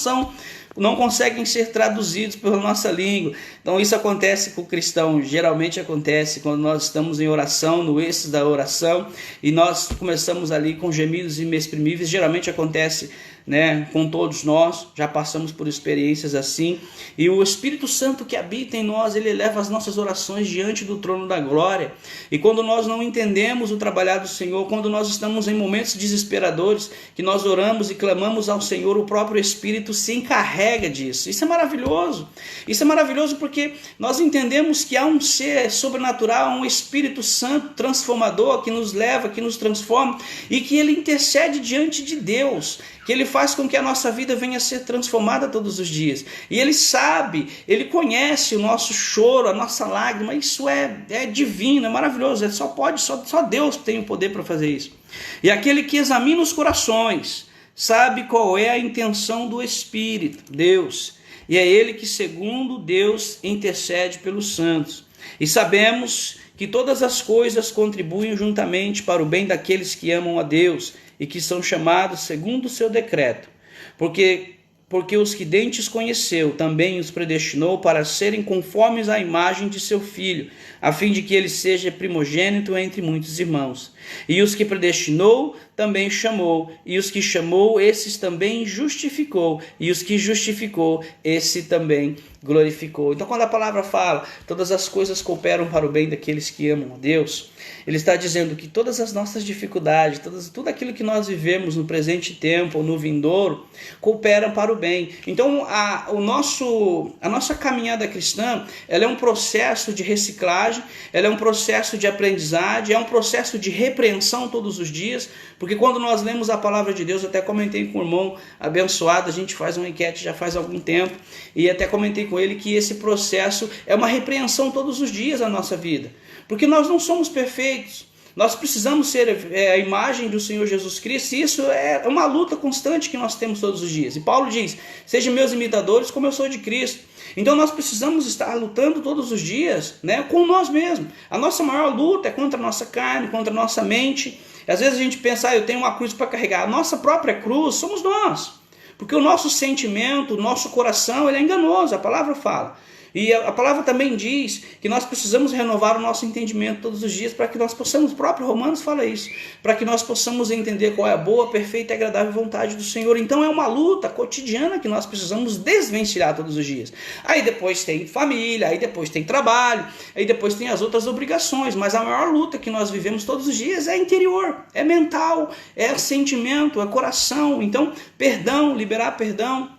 conseguem ser traduzidos pela nossa língua. Então isso acontece com o cristão, geralmente acontece quando nós estamos em oração, no êxtase da oração, e nós começamos ali com gemidos inexprimíveis, geralmente acontece, né, com todos nós, já passamos por experiências assim, e o Espírito Santo que habita em nós, ele eleva as nossas orações diante do trono da glória. E quando nós não entendemos o trabalhar do Senhor, quando nós estamos em momentos desesperadores, que nós oramos e clamamos ao Senhor, o próprio Espírito se encarrega disso. Isso é maravilhoso porque nós entendemos que há um ser sobrenatural, um Espírito Santo transformador que nos leva, que nos transforma, e que ele intercede diante de Deus, que ele faz com que a nossa vida venha a ser transformada todos os dias. E ele sabe, ele conhece o nosso choro, a nossa lágrima. Isso é divino, é maravilhoso. Só Deus tem o poder para fazer isso. E aquele que examina os corações sabe qual é a intenção do Espírito, Deus. E é ele que, segundo Deus, intercede pelos santos. E sabemos que todas as coisas contribuem juntamente para o bem daqueles que amam a Deus e que são chamados segundo o seu decreto. Porque os que dantes conheceu, também os predestinou para serem conformes à imagem de seu Filho, a fim de que ele seja primogênito entre muitos irmãos. E os que predestinou, também chamou, e os que chamou, esses também justificou, e os que justificou, esse também glorificou. Então, quando a palavra fala, todas as coisas cooperam para o bem daqueles que amam a Deus, ele está dizendo que todas as nossas dificuldades, tudo aquilo que nós vivemos no presente tempo ou no vindouro, cooperam para o bem. Então, a nossa caminhada cristã, ela é um processo de reciclagem, ela é um processo de aprendizagem, é um processo de repreensão todos os dias, porque quando nós lemos a palavra de Deus, eu até comentei com o irmão abençoado, a gente faz uma enquete já faz algum tempo, e até comentei com ele que esse processo é uma repreensão todos os dias na nossa vida, porque nós não somos perfeitos, nós precisamos ser a imagem do Senhor Jesus Cristo, e isso é uma luta constante que nós temos todos os dias. E Paulo diz, sejam meus imitadores como eu sou de Cristo. Então nós precisamos estar lutando todos os dias, né, com nós mesmos. A nossa maior luta é contra a nossa carne, contra a nossa mente. Às vezes a gente pensa, eu tenho uma cruz para carregar. A nossa própria cruz somos nós. Porque o nosso sentimento, o nosso coração, ele é enganoso, a palavra fala. E a palavra também diz que nós precisamos renovar o nosso entendimento todos os dias para que nós possamos, o próprio Romanos fala isso, para que nós possamos entender qual é a boa, perfeita e agradável vontade do Senhor. Então é uma luta cotidiana que nós precisamos desvencilhar todos os dias. Aí depois tem família, aí depois tem trabalho, aí depois tem as outras obrigações, mas a maior luta que nós vivemos todos os dias é interior, é mental, é sentimento, é coração. Então perdão, liberar perdão,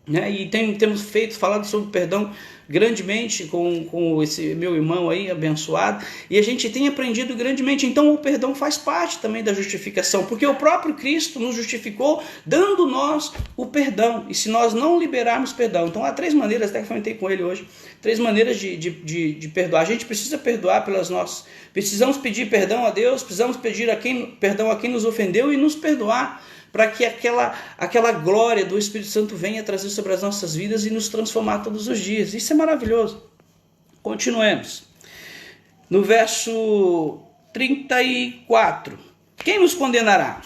né? E temos falado sobre perdão grandemente com esse meu irmão aí abençoado, e a gente tem aprendido grandemente. Então o perdão faz parte também da justificação, porque o próprio Cristo nos justificou dando nós o perdão, e se nós não liberarmos perdão, então há 3 maneiras, até que comentei com ele hoje, 3 maneiras de perdoar. A gente precisa perdoar pelas nossas, precisamos pedir perdão a Deus, precisamos pedir perdão a quem nos ofendeu e nos perdoar, para que aquela glória do Espírito Santo venha trazer sobre as nossas vidas e nos transformar todos os dias. Isso é maravilhoso. Continuemos. No verso 34. Quem nos condenará?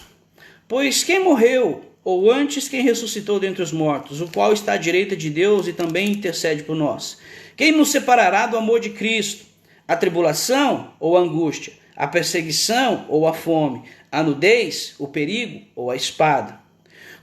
Pois quem morreu, ou antes quem ressuscitou dentre os mortos, o qual está à direita de Deus e também intercede por nós? Quem nos separará do amor de Cristo? A tribulação ou a angústia? A perseguição ou a fome? A nudez, o perigo ou a espada?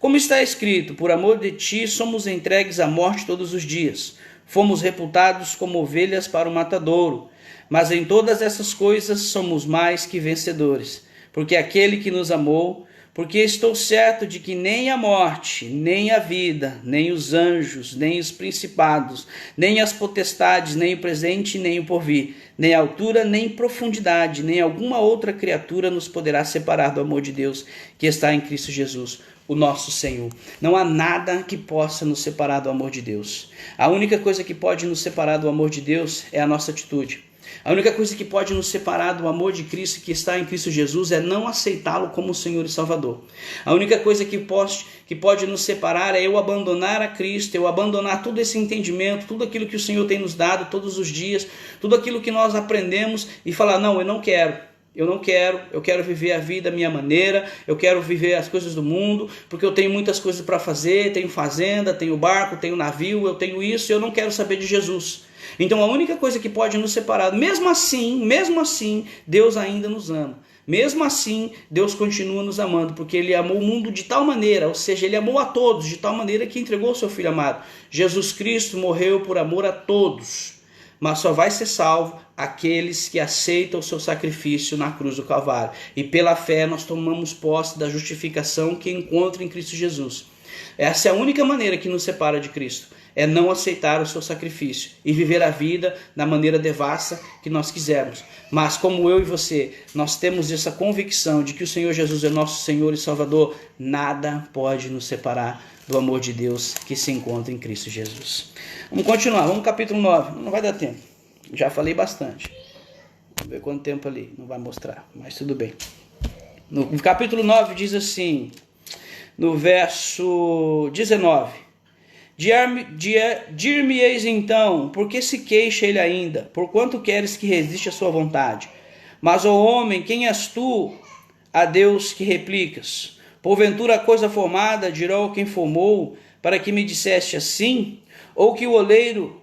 Como está escrito, por amor de ti somos entregues à morte todos os dias. Fomos reputados como ovelhas para o matadouro. Mas em todas essas coisas somos mais que vencedores, porque aquele que nos amou, porque estou certo de que nem a morte, nem a vida, nem os anjos, nem os principados, nem as potestades, nem o presente, nem o porvir, nem a altura, nem profundidade, nem alguma outra criatura nos poderá separar do amor de Deus que está em Cristo Jesus, o nosso Senhor. Não há nada que possa nos separar do amor de Deus. A única coisa que pode nos separar do amor de Deus é a nossa atitude. A única coisa que pode nos separar do amor de Cristo que está em Cristo Jesus é não aceitá-lo como Senhor e Salvador. A única coisa que pode nos separar é eu abandonar a Cristo, eu abandonar todo esse entendimento, tudo aquilo que o Senhor tem nos dado todos os dias, tudo aquilo que nós aprendemos e falar, não, eu não quero. Eu quero viver a vida à minha maneira, eu quero viver as coisas do mundo, porque eu tenho muitas coisas para fazer, tenho fazenda, tenho barco, tenho navio, eu tenho isso, eu não quero saber de Jesus. Então a única coisa que pode nos separar, mesmo assim, Deus ainda nos ama. Mesmo assim, Deus continua nos amando, porque Ele amou o mundo de tal maneira, ou seja, Ele amou a todos de tal maneira que entregou o seu Filho amado. Jesus Cristo morreu por amor a todos, mas só vai ser salvo aqueles que aceitam o seu sacrifício na cruz do Calvário. E pela fé nós tomamos posse da justificação que encontra em Cristo Jesus. Essa é a única maneira que nos separa de Cristo, é não aceitar o seu sacrifício e viver a vida da maneira devassa que nós quisermos. Mas como eu e você, nós temos essa convicção de que o Senhor Jesus é nosso Senhor e Salvador, nada pode nos separar do amor de Deus que se encontra em Cristo Jesus. Vamos continuar, vamos no capítulo 9, não vai dar tempo, já falei bastante. Vamos ver quanto tempo ali, não vai mostrar, mas tudo bem. No capítulo 9 diz assim, no verso 19: Dir-me-eis então, por que se queixa ele ainda? Por quanto queres que resiste a sua vontade? Mas, ó homem, quem és tu, a Deus que replicas? Porventura a coisa formada dirá ao quem formou, para que me disseste assim? Ou que o oleiro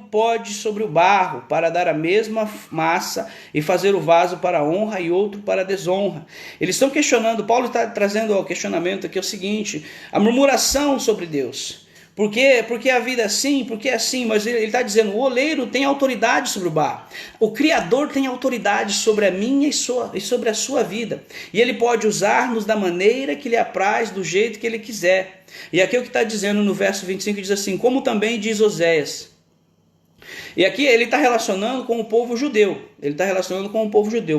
pode sobre o barro, para dar a mesma massa e fazer o vaso para a honra e outro para a desonra. Eles estão questionando, Paulo está trazendo ao questionamento aqui o seguinte, a murmuração sobre Deus. Por quê? Porque a vida é assim, porque é assim, mas ele está dizendo, o oleiro tem autoridade sobre o barro. O Criador tem autoridade sobre a minha e sobre a sua vida. E ele pode usar-nos da maneira que lhe apraz, do jeito que ele quiser. E aqui é o que está dizendo no verso 25, diz assim, como também diz Oséias. E aqui ele está relacionando com o povo judeu.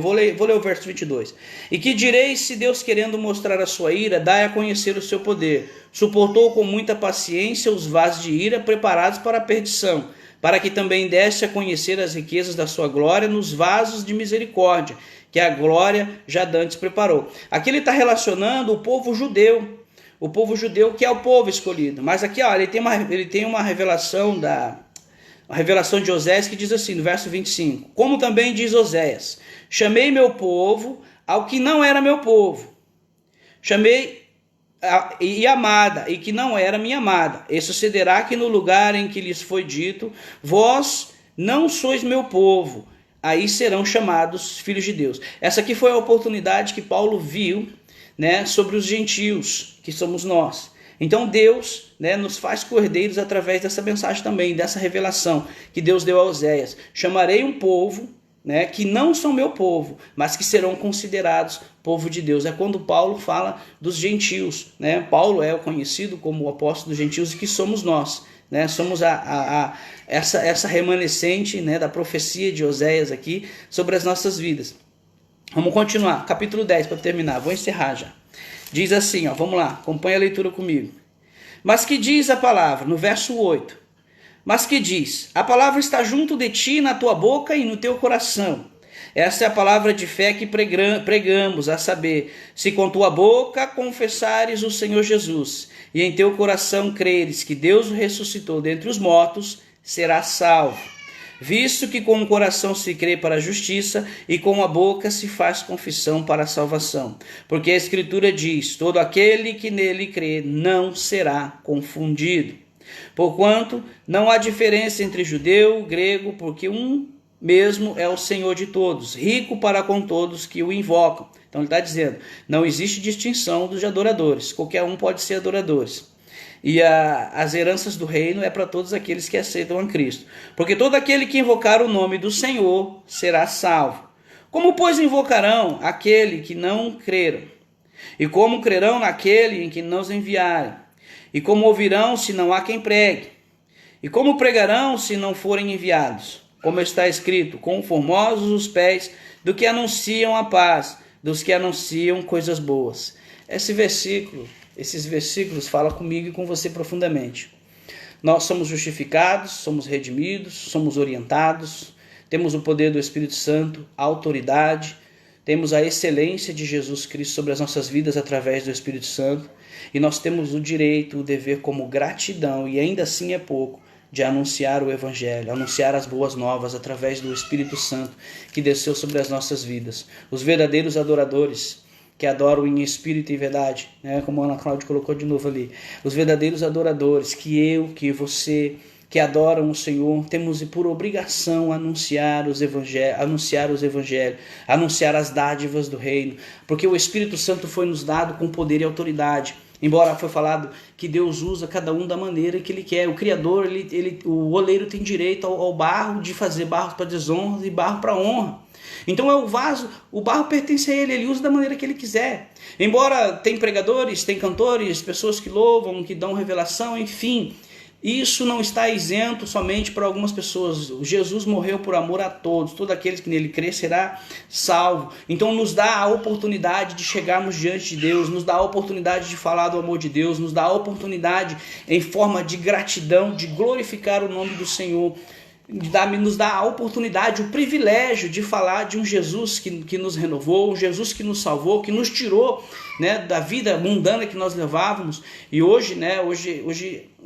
Vou ler o verso 22. E que direis se Deus, querendo mostrar a sua ira, dá a conhecer o seu poder? Suportou com muita paciência os vasos de ira preparados para a perdição, para que também desse a conhecer as riquezas da sua glória nos vasos de misericórdia, que a glória já dantes preparou. Aqui ele está relacionando o povo judeu que é o povo escolhido. Mas aqui ele tem uma revelação a revelação de Oséias que diz assim, no verso 25, como também diz Oséias, chamei meu povo ao que não era meu povo, chamei e amada, e que não era minha amada, e sucederá que no lugar em que lhes foi dito, vós não sois meu povo, aí serão chamados filhos de Deus. Essa aqui foi a oportunidade que Paulo viu, sobre os gentios, que somos nós. Então Deus nos faz cordeiros através dessa mensagem também, dessa revelação que Deus deu a Oséias. Chamarei um povo que não são meu povo, mas que serão considerados povo de Deus. É quando Paulo fala dos gentios. Paulo é conhecido como o apóstolo dos gentios, e que somos nós. Somos essa remanescente da profecia de Oséias aqui sobre as nossas vidas. Vamos continuar, capítulo 10 para terminar, vou encerrar já. Diz assim, vamos lá, acompanha a leitura comigo. Mas que diz a palavra, no verso 8, mas que diz, a palavra está junto de ti, na tua boca e no teu coração. Essa é a palavra de fé que pregamos, a saber, se com tua boca confessares o Senhor Jesus, e em teu coração creres que Deus o ressuscitou dentre os mortos, serás salvo. Visto que com o coração se crê para a justiça e com a boca se faz confissão para a salvação. Porque a Escritura diz, todo aquele que nele crê não será confundido. Porquanto não há diferença entre judeu e grego, porque um mesmo é o Senhor de todos, rico para com todos que o invocam. Então ele está dizendo, não existe distinção dos adoradores, qualquer um pode ser adoradores. E as heranças do reino é para todos aqueles que aceitam a Cristo. Porque todo aquele que invocar o nome do Senhor será salvo. Como, pois, invocarão aquele que não creram? E como crerão naquele em que não os enviarem? E como ouvirão se não há quem pregue? E como pregarão se não forem enviados? Como está escrito, quão formosos os pés do que anunciam a paz, dos que anunciam coisas boas. Esses versículos falam comigo e com você profundamente. Nós somos justificados, somos redimidos, somos orientados, temos o poder do Espírito Santo, a autoridade, temos a excelência de Jesus Cristo sobre as nossas vidas através do Espírito Santo, e nós temos o direito, o dever como gratidão, e ainda assim é pouco, de anunciar o Evangelho, anunciar as boas novas através do Espírito Santo que desceu sobre as nossas vidas. Os verdadeiros adoradores que adoram em espírito e verdade, né? Como a Ana Cláudia colocou de novo ali. Os verdadeiros adoradores, que você, que adoram o Senhor, temos por obrigação anunciar os evangelhos, anunciar as dádivas do reino, porque o Espírito Santo foi nos dado com poder e autoridade. Embora foi falado que Deus usa cada um da maneira que Ele quer. O Criador, o oleiro tem direito ao barro de fazer barro para desonra e barro para honra. Então é o vaso, o barro pertence a Ele usa da maneira que Ele quiser. Embora tem pregadores, tem cantores, pessoas que louvam, que dão revelação, enfim... Isso não está isento somente para algumas pessoas. Jesus morreu por amor a todos. Todo aquele que nele crê será salvo. Então nos dá a oportunidade de chegarmos diante de Deus, nos dá a oportunidade de falar do amor de Deus, nos dá a oportunidade em forma de gratidão, de glorificar o nome do Senhor. Nos dá a oportunidade, o privilégio de falar de um Jesus que nos renovou, um Jesus que nos salvou, que nos tirou, né, da vida mundana que nós levávamos. E hoje,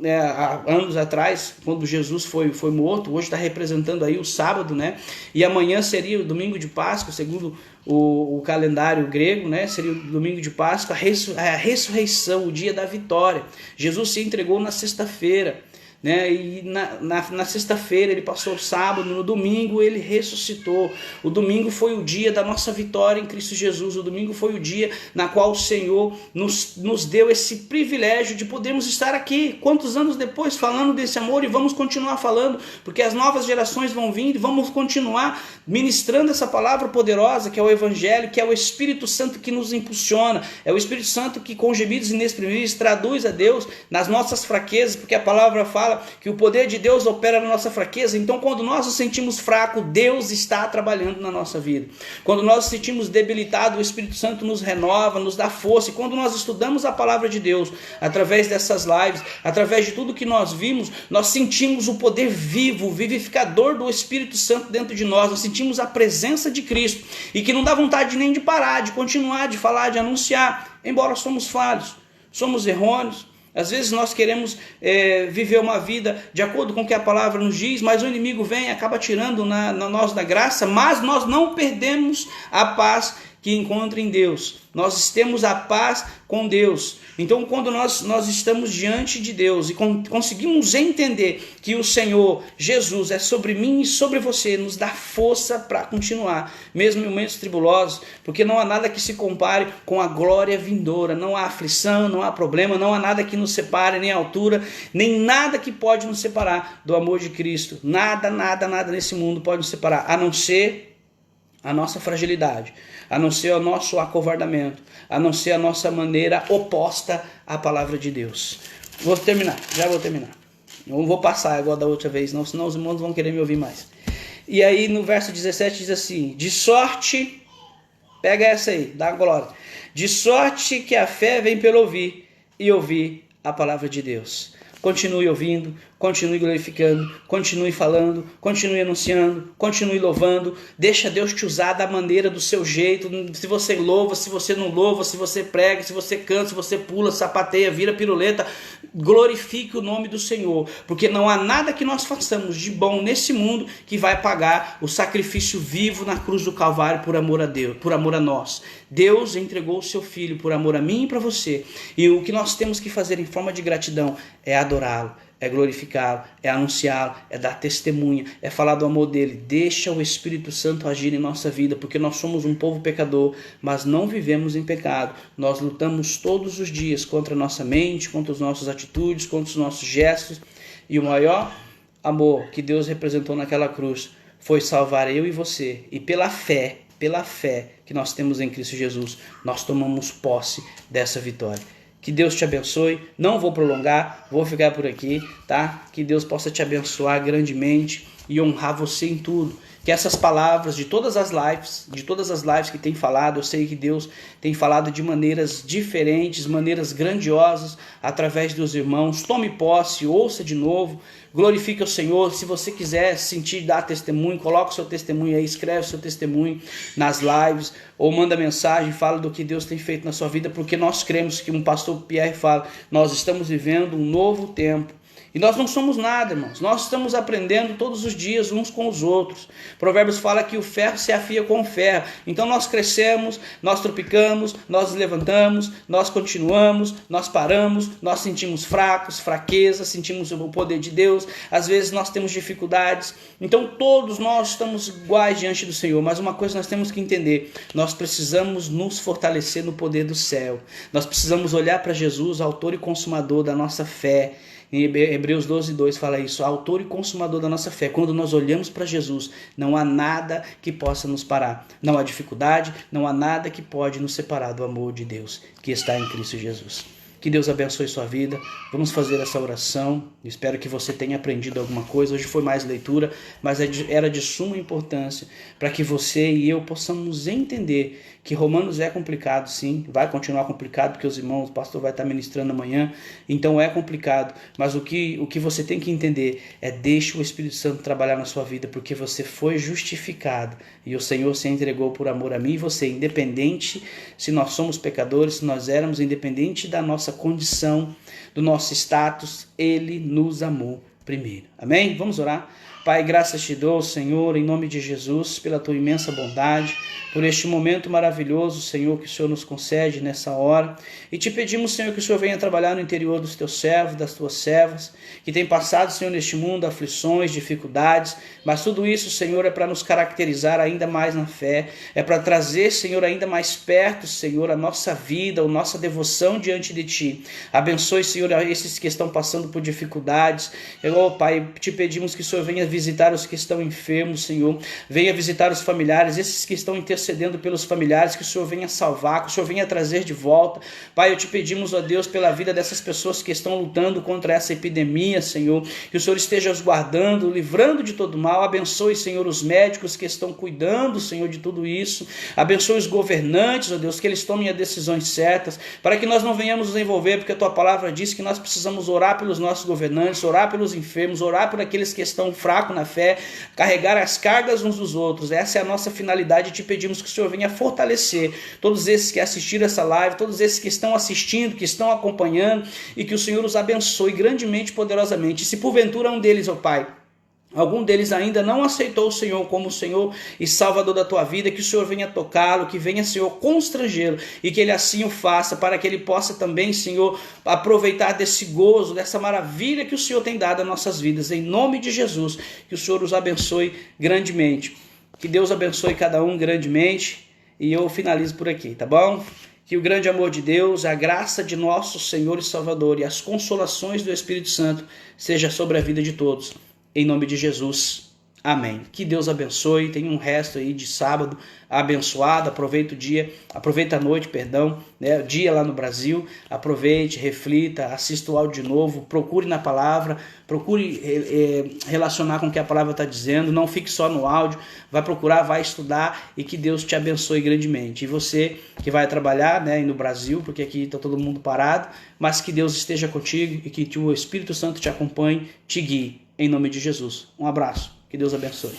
há anos atrás, quando Jesus foi morto, hoje está representando aí o sábado, né? E amanhã seria o domingo de Páscoa, segundo o calendário grego, né? Seria o domingo de Páscoa, a ressurreição, o dia da vitória. Jesus se entregou na sexta-feira, né? E na sexta-feira ele passou o sábado, no domingo ele ressuscitou. O domingo foi o dia da nossa vitória em Cristo Jesus. O domingo foi o dia na qual o Senhor nos deu esse privilégio de podermos estar aqui, quantos anos depois, falando desse amor, e vamos continuar falando, porque as novas gerações vão vir e vamos continuar ministrando essa palavra poderosa que é o Evangelho, que é o Espírito Santo que nos impulsiona, é o Espírito Santo que com gemidos inexprimíveis traduz a Deus nas nossas fraquezas, porque a palavra fala que o poder de Deus opera na nossa fraqueza. Então quando nós nos sentimos fracos, Deus está trabalhando na nossa vida. Quando nós nos sentimos debilitados, o Espírito Santo nos renova, nos dá força. E quando nós estudamos a palavra de Deus, através dessas lives, através de tudo que nós vimos, nós sentimos o poder vivo, vivificador do Espírito Santo dentro de nós. Nós sentimos a presença de Cristo, e que não dá vontade nem de parar, de continuar, de falar, de anunciar, embora somos falhos, somos errôneos. Às vezes nós queremos viver uma vida de acordo com o que a palavra nos diz, mas o inimigo vem e acaba tirando na nós da graça, mas nós não perdemos a paz que encontra em Deus. Nós temos a paz com Deus. Então quando nós estamos diante de Deus e conseguimos entender que o Senhor Jesus é sobre mim e sobre você, nos dá força para continuar, mesmo em momentos tribulosos, porque não há nada que se compare com a glória vindoura. Não há aflição, não há problema, não há nada que nos separe, nem altura, nem nada que pode nos separar do amor de Cristo. Nada nesse mundo pode nos separar, a não ser a nossa fragilidade, a não ser o nosso acovardamento, a não ser a nossa maneira oposta à palavra de Deus. Já vou terminar. Não vou passar igual da outra vez, não, senão os irmãos vão querer me ouvir mais. E aí no verso 17 diz assim: de sorte, pega essa aí, dá glória, de sorte que a fé vem pelo ouvir, e ouvir a palavra de Deus. Continue ouvindo, continue glorificando, continue falando, continue anunciando, continue louvando. Deixa Deus te usar da maneira, do seu jeito. Se você louva, se você não louva, se você prega, se você canta, se você pula, sapateia, vira piruleta, glorifique o nome do Senhor, porque não há nada que nós façamos de bom nesse mundo que vai pagar o sacrifício vivo na cruz do Calvário por amor a Deus, por amor a nós. Deus entregou o seu Filho por amor a mim e para você, e o que nós temos que fazer em forma de gratidão é adorar adorá-lo, é glorificá-lo, é anunciá-lo, é dar testemunha, é falar do amor dele. Deixa o Espírito Santo agir em nossa vida, porque nós somos um povo pecador, mas não vivemos em pecado. Nós lutamos todos os dias contra a nossa mente, contra as nossas atitudes, contra os nossos gestos, e o maior amor que Deus representou naquela cruz foi salvar eu e você, e pela fé que nós temos em Cristo Jesus, nós tomamos posse dessa vitória. Que Deus te abençoe, não vou prolongar, vou ficar por aqui, tá? Que Deus possa te abençoar grandemente e honrar você em tudo. Que essas palavras de todas as lives que tem falado, eu sei que Deus tem falado de maneiras diferentes, maneiras grandiosas, através dos irmãos. Tome posse, ouça de novo, glorifique o Senhor. Se você quiser sentir, dar testemunho, coloque o seu testemunho aí, escreve o seu testemunho nas lives, ou manda mensagem, fala do que Deus tem feito na sua vida, porque nós cremos que um pastor Pierre fala, nós estamos vivendo um novo tempo. E nós não somos nada, irmãos. Nós estamos aprendendo todos os dias uns com os outros. Provérbios fala que o ferro se afia com o ferro. Então nós crescemos, nós tropicamos, nós nos levantamos, nós continuamos, nós paramos, nós sentimos fracos, fraquezas, sentimos o poder de Deus. Às vezes nós temos dificuldades. Então todos nós estamos iguais diante do Senhor. Mas uma coisa nós temos que entender. Nós precisamos nos fortalecer no poder do céu. Nós precisamos olhar para Jesus, autor e consumador da nossa fé. Em Hebreus 12:2 fala isso, autor e consumador da nossa fé. Quando nós olhamos para Jesus, não há nada que possa nos parar. Não há dificuldade, não há nada que pode nos separar do amor de Deus que está em Cristo Jesus. Que Deus abençoe sua vida. Vamos fazer essa oração. Espero que você tenha aprendido alguma coisa. Hoje foi mais leitura, mas era de suma importância para que você e eu possamos entender que Romanos é complicado, sim. Vai continuar complicado, porque os irmãos, o pastor vai estar ministrando amanhã. Então é complicado. Mas o que você tem que entender é deixe o Espírito Santo trabalhar na sua vida, porque você foi justificado. E o Senhor se entregou por amor a mim e você, independente se nós somos pecadores, se nós éramos, independente da nossa condição, do nosso status, Ele nos amou primeiro. Amém? Vamos orar. Pai, graças te dou, Senhor, em nome de Jesus, pela tua imensa bondade, por este momento maravilhoso, Senhor, que o Senhor nos concede nessa hora. E te pedimos, Senhor, que o Senhor venha trabalhar no interior dos teus servos, das tuas servas, que tem passado, Senhor, neste mundo aflições, dificuldades, mas tudo isso, Senhor, é para nos caracterizar ainda mais na fé, é para trazer, Senhor, ainda mais perto, Senhor, a nossa vida, a nossa devoção diante de Ti. Abençoe, Senhor, a esses que estão passando por dificuldades. Pai, te pedimos que o Senhor venha visitar os que estão enfermos, Senhor, venha visitar os familiares, esses que estão intercedendo pelos familiares, que o Senhor venha salvar, que o Senhor venha trazer de volta. Pai, eu te pedimos, ó Deus, pela vida dessas pessoas que estão lutando contra essa epidemia, Senhor, que o Senhor esteja os guardando, livrando de todo mal. Abençoe, Senhor, os médicos que estão cuidando, Senhor, de tudo isso. Abençoe os governantes, ó Deus, que eles tomem as decisões certas, para que nós não venhamos nos envolver, porque a tua palavra diz que nós precisamos orar pelos nossos governantes, orar pelos enfermos, orar por aqueles que estão fracos na fé, carregar as cargas uns dos outros. Essa é a nossa finalidade. Te pedimos que o Senhor venha fortalecer todos esses que assistiram essa live, todos esses que estão assistindo, que estão acompanhando, e que o Senhor os abençoe grandemente, poderosamente. E se porventura um deles, ó Pai, algum deles ainda não aceitou o Senhor como o Senhor e Salvador da tua vida, que o Senhor venha tocá-lo, que venha, Senhor, constrangê-lo, e que ele assim o faça, para que ele possa também, Senhor, aproveitar desse gozo, dessa maravilha que o Senhor tem dado às nossas vidas. Em nome de Jesus, que o Senhor os abençoe grandemente. Que Deus abençoe cada um grandemente. E eu finalizo por aqui, tá bom? Que o grande amor de Deus, a graça de nosso Senhor e Salvador e as consolações do Espírito Santo seja sobre a vida de todos. Em nome de Jesus. Amém. Que Deus abençoe. Tenha um resto aí de sábado abençoado. Aproveita o dia, aproveita a noite, né? O dia lá no Brasil. Aproveite, reflita, assista o áudio de novo, procure na palavra, procure relacionar com o que a palavra está dizendo. Não fique só no áudio, vai procurar, vai estudar, e que Deus te abençoe grandemente. E você que vai trabalhar, né, no Brasil, porque aqui está todo mundo parado, mas que Deus esteja contigo e que o Espírito Santo te acompanhe, te guie. Em nome de Jesus. Um abraço. Que Deus abençoe.